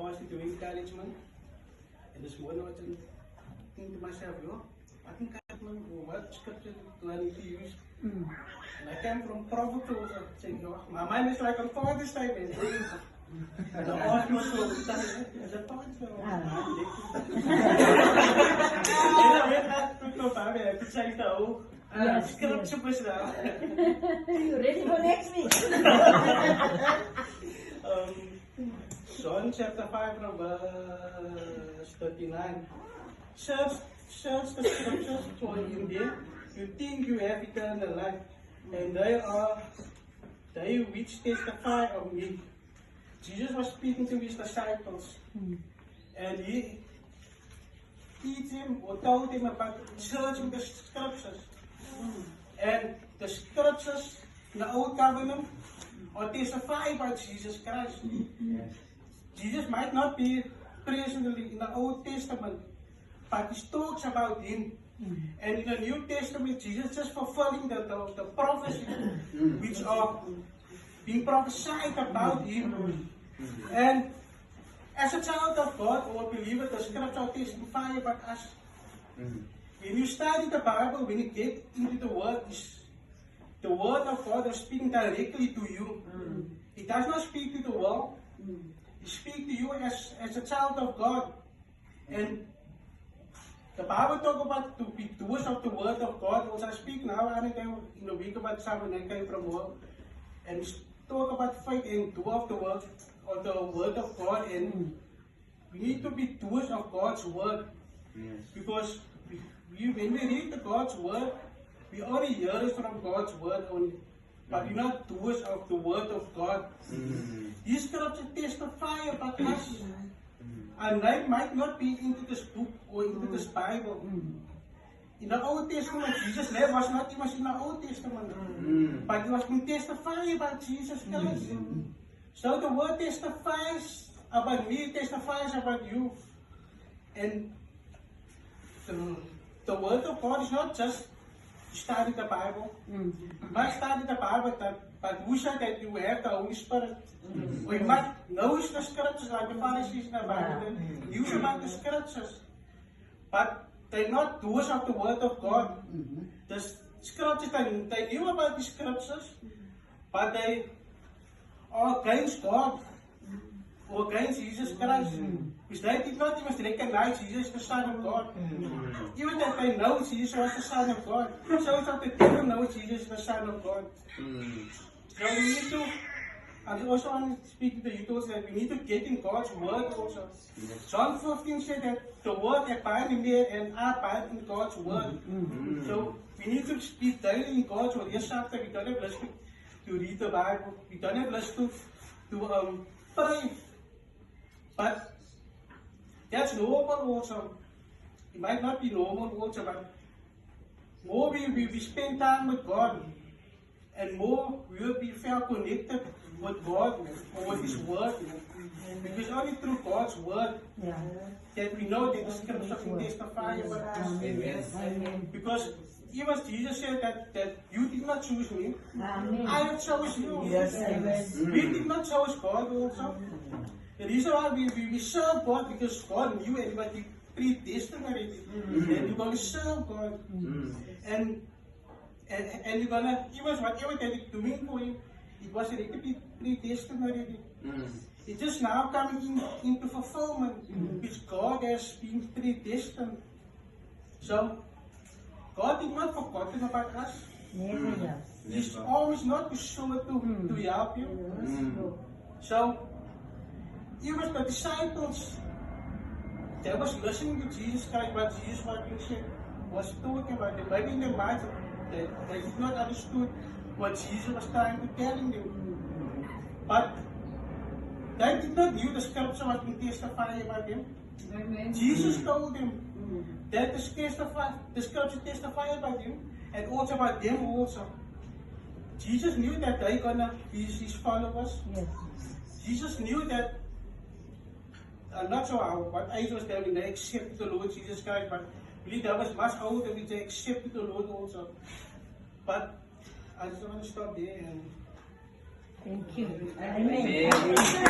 was doing encouragement, and this morning I was thinking to myself, I think what scripture do I need to use? And I came from Proverbs also, saying, my mind is like on Father's side. And the asked me so, is that Father's side? I went back to the Bible, I could say the whole scripture was there. You ready for next week? John chapter 5 from verse 39. Search the scriptures, for in them you think you have eternal life, and they are they which testify of me. Jesus was speaking to his disciples, and he told them about searching the scriptures. And the scriptures in the Old Covenant are testify about Jesus Christ. Jesus might not be presently in the Old Testament, but he talks about him. And in the New Testament, Jesus is fulfilling the prophecy which are being prophesied about him. And as a child of God or a believer, the scripture testify about us. When you study the Bible, when you get into the Word of God is speaking directly to you. It does not speak to the world. It speaks to you as a child of God. And the Bible talks about to be doers of the Word of God. Also, I speak now in a week about someone that came from work. And we talk about faith and do of the Word of God. And we need to be doers of God's Word. Because when we read God's Word, we only hear it from God's Word only. But we're not doers of the Word of God. These scriptures testify about us. And they might not be into this book or into this Bible. In the Old Testament, Jesus' name was not even in the Old Testament. But it was being testified about Jesus Christ. So the Word testifies about me, testifies about you. And the Word of God is not just study the Bible. You must study the Bible, but who said that you have the Holy Spirit? Or you must know the scriptures like the Pharisees in the Bible. They use about the scriptures. But they're not doers of the Word of God. The scriptures, they knew about the scriptures, but they are against God or against Jesus Christ. Because they did not even recognize Jesus the Son of God. Even that they know Jesus was the Son of God. So it's not the devil knows Jesus the Son of God. So we need to, and I also want to speak to the youth also, that we need to get in God's Word also. John 15 said that the Word abide in me and I abide in God's Word. So we need to speak daily in God's Word. Yes, after we don't have listened to read the Bible, we don't have listened to pray. But that's normal also. It might not be normal also, but more we spend time with God, and more we will be felt connected with God or with His Word. Because only through God's Word that we know that the scriptures can testify about us. Because even Jesus said that you did not choose me, I have chosen you. We did not choose God also. The reason why we serve God, because God knew everybody predestined already. And you're going to serve God. And you're going to, even whatever that you're doing for Him, it was already predestined already. It's just now coming into fulfillment, which God has been predestined. So, God did not forgotten about us. He's always not too short to help you. So, even the disciples, they was listening to Jesus Christ, what Jesus was talking about. Maybe in their minds, they did not understood what Jesus was trying to tell them. But they did not knew the scripture was being testified about them. Jesus told them that the scripture testified about him and also about them also. Jesus knew that they gonna be his followers. Jesus knew that. I'm not sure what age was there when they accepted the Lord Jesus Christ, but I believe that was much older when they accepted the Lord also. But I just want to stop there and Thank you. Amen.